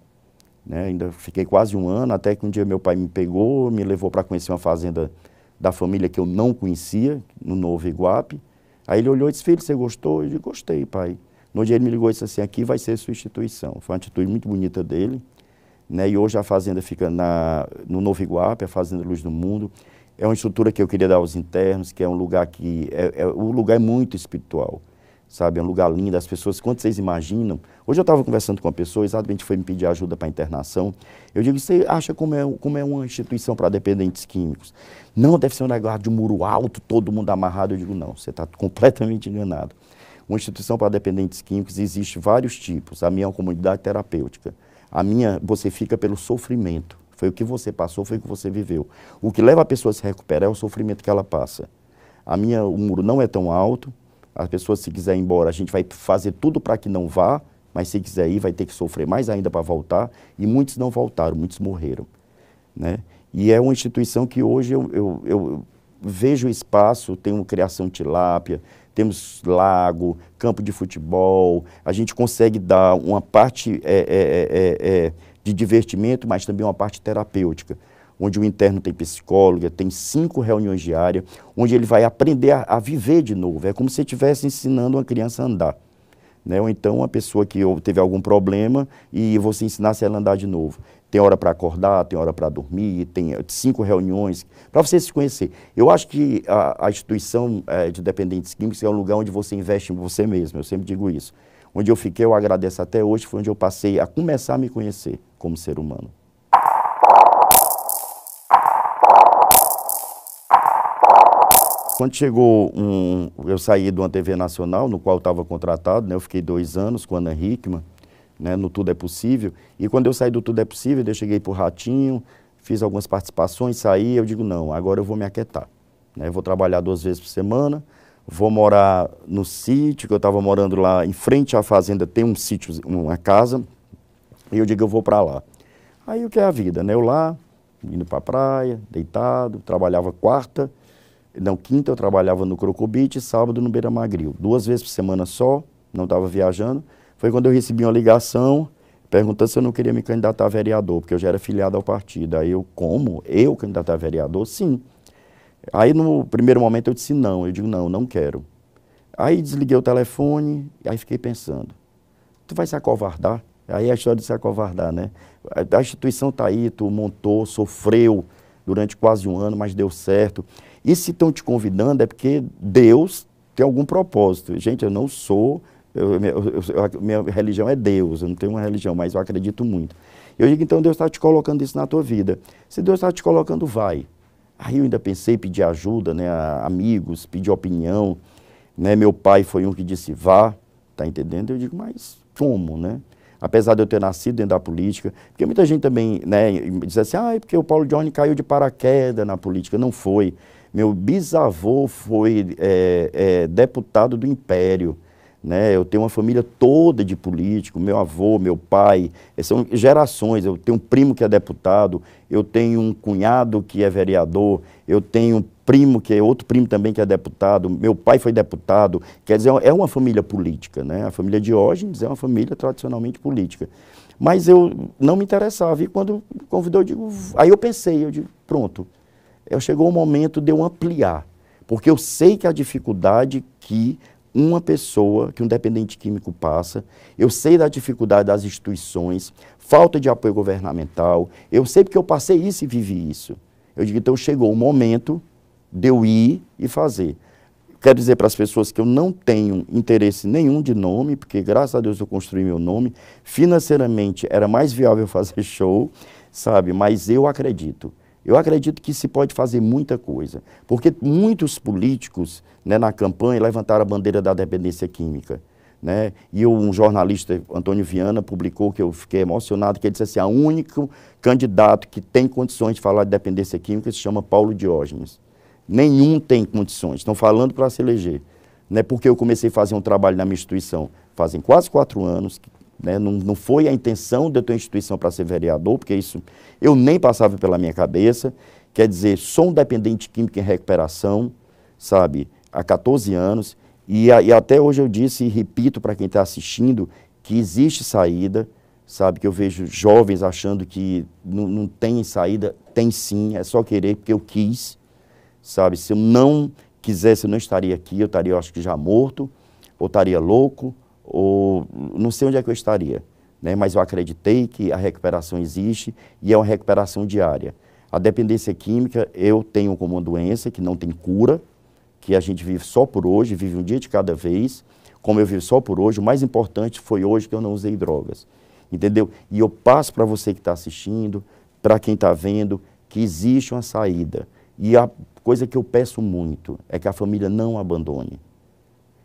S2: né, ainda fiquei quase um ano, até que um dia meu pai me pegou, me levou para conhecer uma fazenda da família que eu não conhecia, no Novo Iguape. Aí ele olhou e disse, filho, você gostou? Eu disse, gostei, pai. No dia ele me ligou e disse assim, aqui vai ser a sua instituição. Foi uma atitude muito bonita dele, né, e hoje a fazenda fica no Novo Iguape, a Fazenda Luz do Mundo. É uma estrutura que eu queria dar aos internos, que é um lugar que, o lugar é muito espiritual. Sabe, é um lugar lindo, as pessoas, quando vocês imaginam... Hoje eu estava conversando com uma pessoa, exatamente foi me pedir ajuda para a internação. Eu digo, você acha como é uma instituição para dependentes químicos? Não, deve ser um negócio de um muro alto, todo mundo amarrado. Eu digo, não, você está completamente enganado. Uma instituição para dependentes químicos existe vários tipos. A minha é uma comunidade terapêutica. A minha, você fica pelo sofrimento. Foi o que você passou, foi o que você viveu. O que leva a pessoa a se recuperar é o sofrimento que ela passa. O muro não é tão alto. As pessoas, se quiser ir embora, a gente vai fazer tudo para que não vá, mas se quiser ir, vai ter que sofrer mais ainda para voltar. E muitos não voltaram, muitos morreram, né? E é uma instituição que hoje eu vejo espaço, tem criação de tilápia, temos lago, campo de futebol, a gente consegue dar uma parte de divertimento, mas também uma parte terapêutica, onde o interno tem psicóloga, tem 5 reuniões diárias, onde ele vai aprender a viver de novo. É como se estivesse ensinando uma criança a andar, né? Ou então uma pessoa que teve algum problema e você ensinasse ela a andar de novo. Tem hora para acordar, tem hora para dormir, tem 5 reuniões, para você se conhecer. Eu acho que a instituição de dependentes químicos é um lugar onde você investe em você mesmo, eu sempre digo isso. Onde eu fiquei, eu agradeço até hoje, foi onde eu passei a começar a me conhecer como ser humano. Quando chegou eu saí de uma TV nacional, no qual eu estava contratado, né, eu fiquei 2 anos com a Ana Hickman, né, no Tudo é Possível, e quando eu saí do Tudo é Possível, eu cheguei para o Ratinho, fiz algumas participações, saí, eu digo, não, agora eu vou me aquietar, né, eu vou trabalhar 2 vezes por semana, vou morar no sítio, que eu estava morando lá, em frente à fazenda tem um sítio, uma casa, e eu digo, eu vou para lá. Aí o que é a vida, né, eu lá, indo para a praia, deitado, trabalhava quarta, Não, quinta eu trabalhava no Crocobit e sábado no Beira Magril. 2 vezes por semana só, não estava viajando. Foi quando eu recebi uma ligação perguntando se eu não queria me candidatar a vereador, porque eu já era filiado ao partido. Aí eu, como? Eu candidatar a vereador? Sim. Aí no primeiro momento eu disse não, eu digo não, não quero. Aí desliguei o telefone, aí fiquei pensando, tu vai se acovardar? Aí é a história de se acovardar, né? A instituição está aí, tu montou, sofreu durante quase 1 ano, mas deu certo. E se estão te convidando é porque Deus tem algum propósito. Gente, eu não sou, minha religião é Deus, eu não tenho uma religião, mas eu acredito muito. Eu digo, então Deus está te colocando isso na tua vida. Se Deus está te colocando, vai. Aí eu ainda pensei, pedir ajuda, né, a amigos, pedir opinião, né? Meu pai foi um que disse, vá, tá entendendo? Eu digo, mas como, né? Apesar de eu ter nascido dentro da política, porque muita gente também, né, diz assim, é porque o Paulo Johnny caiu de paraquedas na política. Não foi. Meu bisavô foi deputado do Império, né? Eu tenho uma família toda de político, meu avô, meu pai, são gerações. Eu tenho um primo que é deputado, eu tenho um cunhado que é vereador, eu tenho um primo que é outro primo também que é deputado, meu pai foi deputado, quer dizer, é uma família política, né? A família Diógenes é uma família tradicionalmente política. Mas eu não me interessava, e quando convidou, eu digo, aí eu pensei, eu digo, pronto, chegou o momento de eu ampliar, porque eu sei que a dificuldade que uma pessoa, que um dependente químico passa, eu sei da dificuldade das instituições, falta de apoio governamental, eu sei porque eu passei isso e vivi isso. Eu digo, então chegou o momento de eu ir e fazer. Quero dizer para as pessoas que eu não tenho interesse nenhum de nome, porque graças a Deus eu construí meu nome, financeiramente era mais viável fazer show, sabe, mas eu acredito. Eu acredito que se pode fazer muita coisa, porque muitos políticos, né, na campanha levantaram a bandeira da dependência química, né? E um jornalista, Antônio Viana, publicou, que eu fiquei emocionado, que ele disse assim, o único candidato que tem condições de falar de dependência química se chama Paulo Diógenes. Nenhum tem condições, estão falando para se eleger, né? Porque eu comecei a fazer um trabalho na minha instituição, fazem quase 4 anos, né? Não foi a intenção de eu ter uma instituição para ser vereador, porque isso eu nem passava pela minha cabeça. Quer dizer, sou um dependente químico em recuperação, sabe, há 14 anos, e até hoje eu disse e repito para quem está assistindo que existe saída, sabe, que eu vejo jovens achando que não tem saída, tem sim, é só querer, porque eu quis, sabe, se eu não quisesse eu não estaria aqui, eu estaria, eu acho que já morto, ou estaria louco, ou não sei onde é que eu estaria, né? Mas eu acreditei que a recuperação existe e é uma recuperação diária. A dependência química eu tenho como uma doença que não tem cura, que a gente vive só por hoje, vive um dia de cada vez, como eu vivo só por hoje, o mais importante foi hoje que eu não usei drogas, entendeu? E eu passo para você que está assistindo, para quem está vendo, que existe uma saída. E a coisa que eu peço muito é que a família não abandone.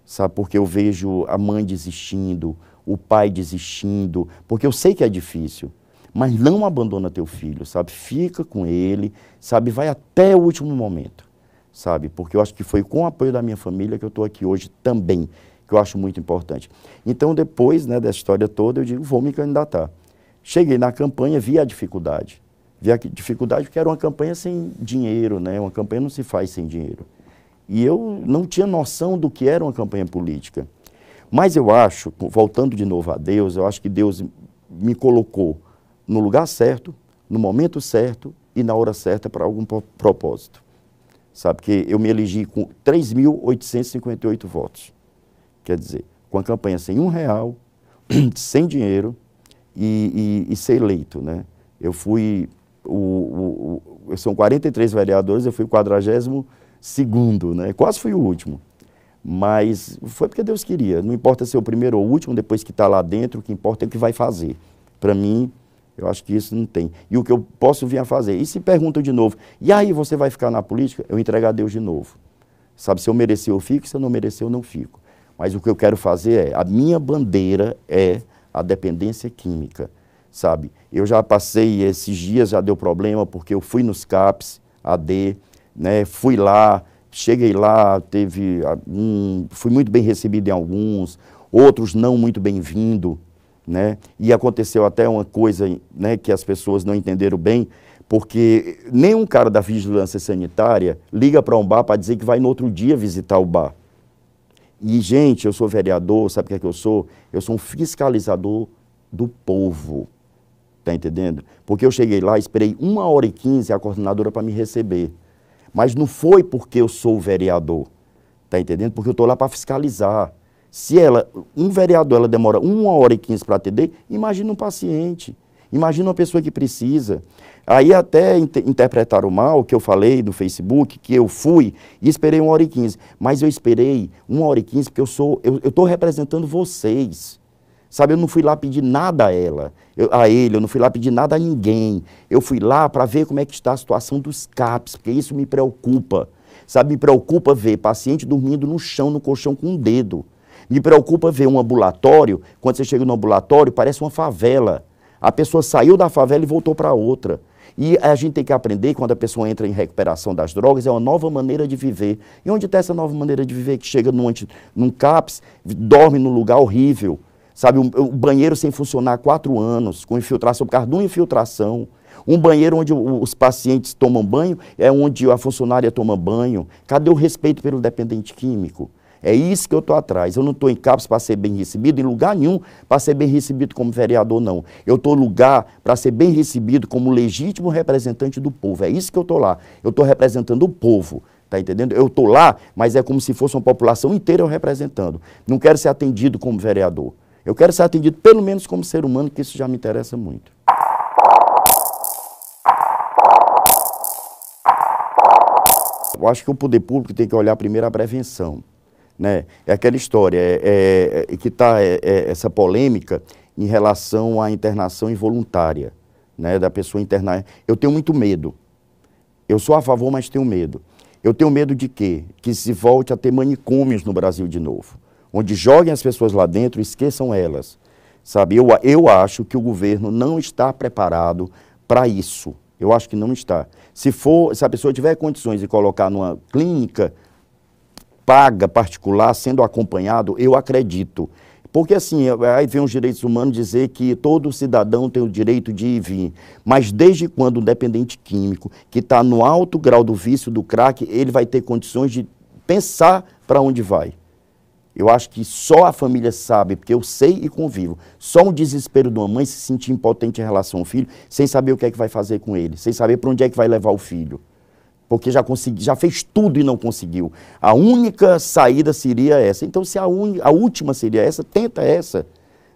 S2: Sabe, porque eu vejo a mãe desistindo, o pai desistindo, porque eu sei que é difícil, mas não abandona teu filho, sabe, fica com ele, sabe, vai até o último momento, sabe, porque eu acho que foi com o apoio da minha família que eu estou aqui hoje também, que eu acho muito importante. Então, depois, né, dessa história toda, eu digo, vou me candidatar. Cheguei na campanha, vi a dificuldade porque era uma campanha sem dinheiro, né, uma campanha não se faz sem dinheiro. E eu não tinha noção do que era uma campanha política. Mas eu acho, voltando de novo a Deus, eu acho que Deus me colocou no lugar certo, no momento certo e na hora certa para algum propósito. Sabe, que eu me elegi com 3.858 votos. Quer dizer, com a campanha sem R$1, sem dinheiro e ser eleito, né? Eu fui, são 43 vereadores, eu fui o 42º, né? Quase fui o último, mas foi porque Deus queria. Não importa ser o primeiro ou o último, depois que está lá dentro, o que importa é o que vai fazer. Para mim, eu acho que isso não tem. E o que eu posso vir a fazer. E se perguntam de novo, e aí você vai ficar na política? Eu entrego a Deus de novo. Sabe, se eu merecer eu fico, se eu não merecer eu não fico. Mas o que eu quero fazer a minha bandeira é a dependência química, sabe. Eu já passei, esses dias já deu problema, porque eu fui nos CAPs, AD, né, fui lá, cheguei lá, fui muito bem recebido em alguns, outros não muito bem-vindo, né, e aconteceu até uma coisa, né, que as pessoas não entenderam bem, Porque nenhum cara da vigilância sanitária liga para um bar para dizer que vai no outro dia visitar o bar. E, gente, eu sou vereador, sabe o que é que eu sou? Eu sou um fiscalizador do povo, tá entendendo? Porque eu cheguei lá, esperei 1h15 a coordenadora para me receber. Mas não foi porque eu sou vereador, tá entendendo? Porque eu estou lá para fiscalizar. Se um vereador, ela demora 1h15 para atender, imagina um paciente. Imagina uma pessoa que precisa. Aí até interpretaram mal, que eu falei no Facebook, que eu fui e esperei 1h15. Mas eu esperei 1h15 porque eu estou representando vocês. Sabe, eu não fui lá pedir nada a ele, eu não fui lá pedir nada a ninguém. Eu fui lá para ver como é que está a situação dos CAPs, porque isso me preocupa. Sabe, me preocupa ver paciente dormindo no chão, no colchão com um dedo. Me preocupa ver um ambulatório, quando você chega no ambulatório, parece uma favela. A pessoa saiu da favela e voltou para outra. E a gente tem que aprender, quando a pessoa entra em recuperação das drogas, é uma nova maneira de viver. E onde está essa nova maneira de viver? Que chega num CAPS, dorme num lugar horrível. Sabe, o banheiro sem funcionar há 4 anos, com infiltração, por causa de uma infiltração. Um banheiro onde os pacientes tomam banho, é onde a funcionária toma banho. Cadê o respeito pelo dependente químico? É isso que eu estou atrás. Eu não estou em CAPS para ser bem recebido, em lugar nenhum para ser bem recebido como vereador, não. Eu estou em lugar para ser bem recebido como legítimo representante do povo. É isso que eu estou lá. Eu estou representando o povo. Tá entendendo? Eu estou lá, mas é como se fosse uma população inteira eu representando. Não quero ser atendido como vereador. Eu quero ser atendido pelo menos como ser humano, que isso já me interessa muito. Eu acho que o poder público tem que olhar primeiro a prevenção. Né? É aquela história, que está essa polêmica em relação à internação involuntária, né? Da pessoa internar. Eu tenho muito medo. Eu sou a favor, mas tenho medo. Eu tenho medo de quê? Que se volte a ter manicômios no Brasil de novo, onde joguem as pessoas lá dentro e esqueçam elas. Sabe? Eu acho que o governo não está preparado para isso. Eu acho que não está. Se a pessoa tiver condições de colocar numa clínica paga, particular, sendo acompanhado, eu acredito. Porque assim, aí vem os direitos humanos dizer que todo cidadão tem o direito de ir e vir. Mas desde quando um dependente químico, que está no alto grau do vício do crack, ele vai ter condições de pensar para onde vai? Eu acho que só a família sabe, porque eu sei e convivo. Só um desespero de uma mãe se sentir impotente em relação ao filho, sem saber o que é que vai fazer com ele, sem saber para onde é que vai levar o filho. Porque já fez tudo e não conseguiu. A única saída seria essa. Então, se a última seria essa, tenta essa.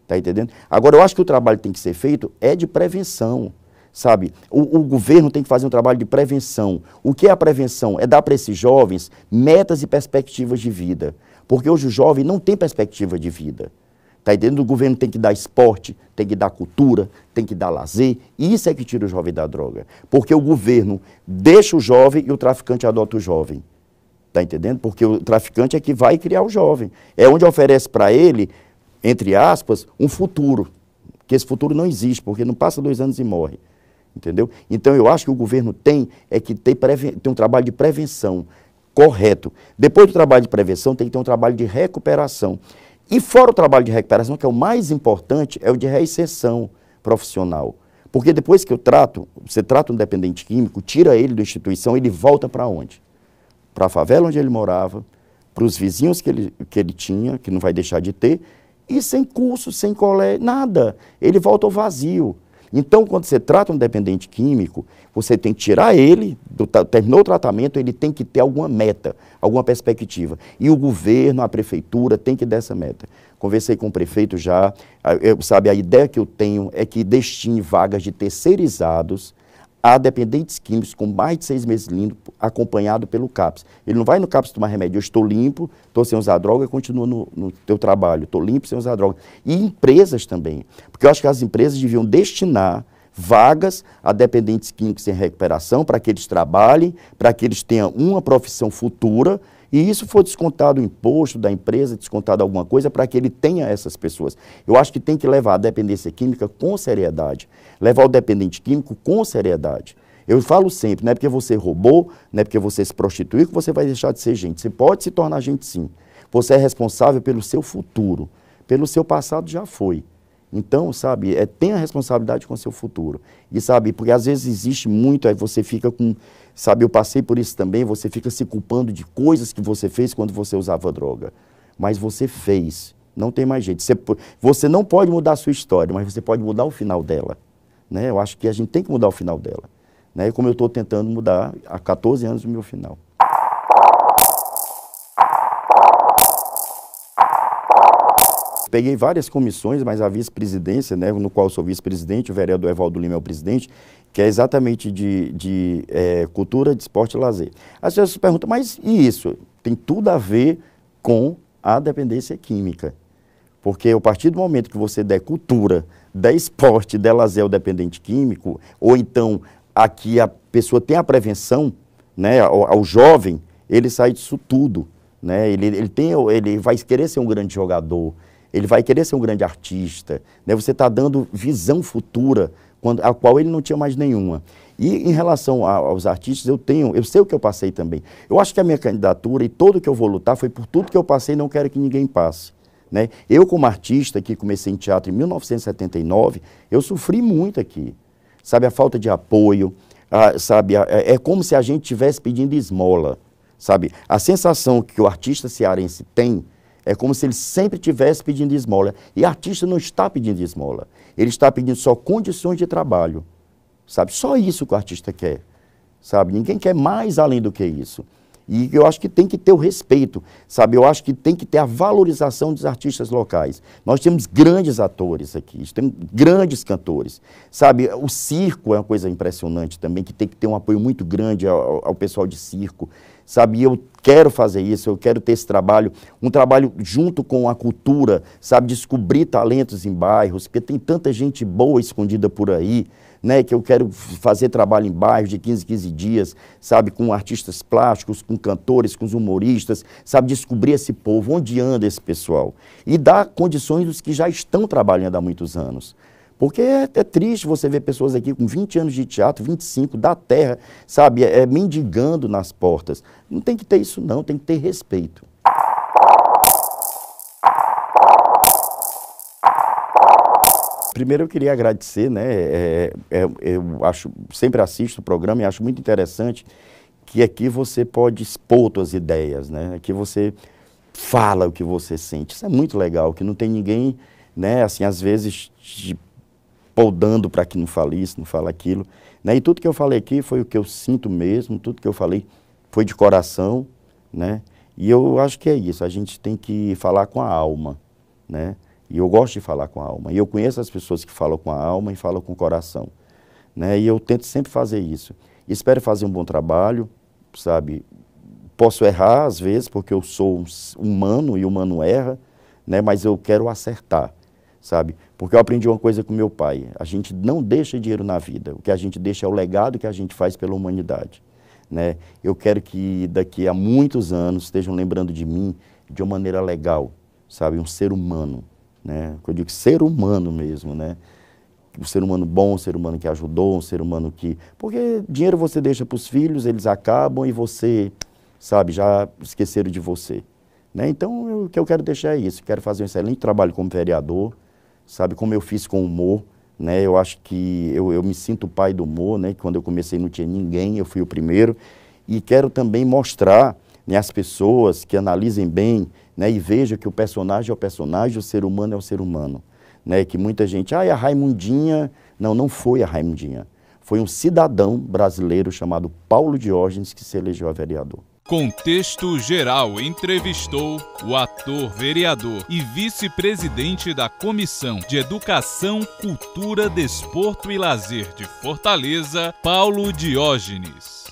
S2: Tá entendendo? Agora, eu acho que o trabalho que tem que ser feito é de prevenção. Sabe? O governo tem que fazer um trabalho de prevenção. O que é a prevenção? É dar para esses jovens metas e perspectivas de vida. Porque hoje o jovem não tem perspectiva de vida. Tá entendendo? O governo tem que dar esporte, tem que dar cultura, tem que dar lazer. E isso é que tira o jovem da droga. Porque o governo deixa o jovem e o traficante adota o jovem. Tá entendendo? Porque o traficante é que vai criar o jovem. É onde oferece para ele, entre aspas, um futuro. Que esse futuro não existe, porque não passa 2 anos e morre. Entendeu? Então eu acho que o governo tem que ter um trabalho de prevenção correto. Depois do trabalho de prevenção, tem que ter um trabalho de recuperação. E fora o trabalho de recuperação, que é o mais importante, é o de reinserção profissional. Porque depois que você trata um dependente químico, tira ele da instituição, ele volta para onde? Para a favela onde ele morava, para os vizinhos que ele tinha, que não vai deixar de ter, e sem curso, sem colégio, nada. Ele volta ao vazio. Então, quando você trata um dependente químico, você tem que tirar ele, terminou o tratamento, ele tem que ter alguma meta, alguma perspectiva. E o governo, a prefeitura, tem que dar essa meta. Conversei com o prefeito já, sabe, a ideia que eu tenho é que destine vagas de terceirizados a dependentes químicos com mais de 6 meses limpo, acompanhado pelo CAPS. Ele não vai no CAPS tomar remédio, eu estou limpo, estou sem usar droga, continuo no teu trabalho, estou limpo sem usar droga. E empresas também, porque eu acho que as empresas deviam destinar vagas a dependentes químicos em recuperação para que eles trabalhem, para que eles tenham uma profissão futura, e isso for descontado o imposto da empresa, descontado alguma coisa, para que ele tenha essas pessoas. Eu acho que tem que levar a dependência química com seriedade, levar o dependente químico com seriedade. Eu falo sempre, não é porque você roubou, não é porque você se prostituiu que você vai deixar de ser gente. Você pode se tornar gente sim. Você é responsável pelo seu futuro, pelo seu passado já foi. Então, sabe, tenha responsabilidade com o seu futuro. E, sabe, porque às vezes existe muito, aí você fica com, sabe, eu passei por isso também, você fica se culpando de coisas que você fez quando você usava droga. Mas você fez, não tem mais jeito. Você não pode mudar a sua história, mas você pode mudar o final dela. Né? Eu acho que a gente tem que mudar o final dela. Né? Como eu estou tentando mudar há 14 anos o meu final. Peguei várias comissões, mas a vice-presidência, né, no qual eu sou vice-presidente, o vereador Evaldo Lima é o presidente, que é exatamente de cultura, de esporte e lazer. As pessoas perguntam, mas e isso? Tem tudo a ver com a dependência química. Porque a partir do momento que você der cultura, der esporte, der lazer ao dependente químico, ou então aqui a pessoa tem a prevenção, né, ao jovem, ele sai disso tudo. Né? Ele vai querer ser um grande jogador, ele vai querer ser um grande artista, né? Você está dando visão futura, a qual ele não tinha mais nenhuma. E em relação aos artistas, eu sei o que eu passei também. Eu acho que a minha candidatura e tudo que eu vou lutar foi por tudo que eu passei e não quero que ninguém passe. Né? Eu, como artista, que comecei em teatro em 1979, eu sofri muito aqui. Sabe, a falta de apoio, sabe, é como se a gente estivesse pedindo esmola. Sabe, a sensação que o artista cearense tem é como se ele sempre estivesse pedindo esmola. E o artista não está pedindo esmola. Ele está pedindo só condições de trabalho. Sabe? Só isso que o artista quer. Sabe? Ninguém quer mais além do que isso. E eu acho que tem que ter o respeito. Sabe? Eu acho que tem que ter a valorização dos artistas locais. Nós temos grandes atores aqui, temos grandes cantores. Sabe? O circo é uma coisa impressionante também, que tem que ter um apoio muito grande ao pessoal de circo. Sabe, e eu quero fazer isso, eu quero ter esse trabalho, um trabalho junto com a cultura, sabe, descobrir talentos em bairros, porque tem tanta gente boa escondida por aí, né, que eu quero fazer trabalho em bairros de 15 em 15 dias, sabe, com artistas plásticos, com cantores, com os humoristas, sabe, descobrir esse povo, onde anda esse pessoal, e dar condições dos que já estão trabalhando há muitos anos. Porque é triste você ver pessoas aqui com 20 anos de teatro, 25, da terra, sabe, mendigando nas portas. Não tem que ter isso não, tem que ter respeito. Primeiro eu queria agradecer, né, eu sempre assisto o programa e acho muito interessante que aqui você pode expor suas ideias, né, aqui você fala o que você sente. Isso é muito legal, que não tem ninguém, né, assim, às vezes podando para que não fale isso, não fale aquilo. Né? E tudo que eu falei aqui foi o que eu sinto mesmo, tudo que eu falei foi de coração, né? E eu acho que é isso, a gente tem que falar com a alma, né? E eu gosto de falar com a alma. E eu conheço as pessoas que falam com a alma e falam com o coração. Né? E eu tento sempre fazer isso. E espero fazer um bom trabalho, sabe? Posso errar às vezes, porque eu sou humano e humano erra, né? Mas eu quero acertar. Sabe? Porque eu aprendi uma coisa com meu pai, a gente não deixa dinheiro na vida, o que a gente deixa é o legado que a gente faz pela humanidade. Né? Eu quero que daqui a muitos anos estejam lembrando de mim de uma maneira legal, sabe? Um ser humano, né? Eu digo ser humano mesmo, né? Um ser humano bom, um ser humano que ajudou, um ser humano que... Porque dinheiro você deixa para os filhos, eles acabam e você, sabe, já esqueceram de você. Né? Então, o que eu quero deixar é isso, quero fazer um excelente trabalho como vereador, sabe, como eu fiz com o humor, né, eu acho que eu me sinto pai do humor, né, quando eu comecei não tinha ninguém, eu fui o primeiro, e quero também mostrar, né, às pessoas que analisem bem, né, e vejam que o personagem é o personagem, o ser humano é o ser humano, né, que muita gente, a Raimundinha, não foi a Raimundinha, foi um cidadão brasileiro chamado Paulo Diógenes que se elegeu a vereador.
S1: Contexto Geral entrevistou o ator, vereador e vice-presidente da Comissão de Educação, Cultura, Desporto e Lazer de Fortaleza, Paulo Diógenes.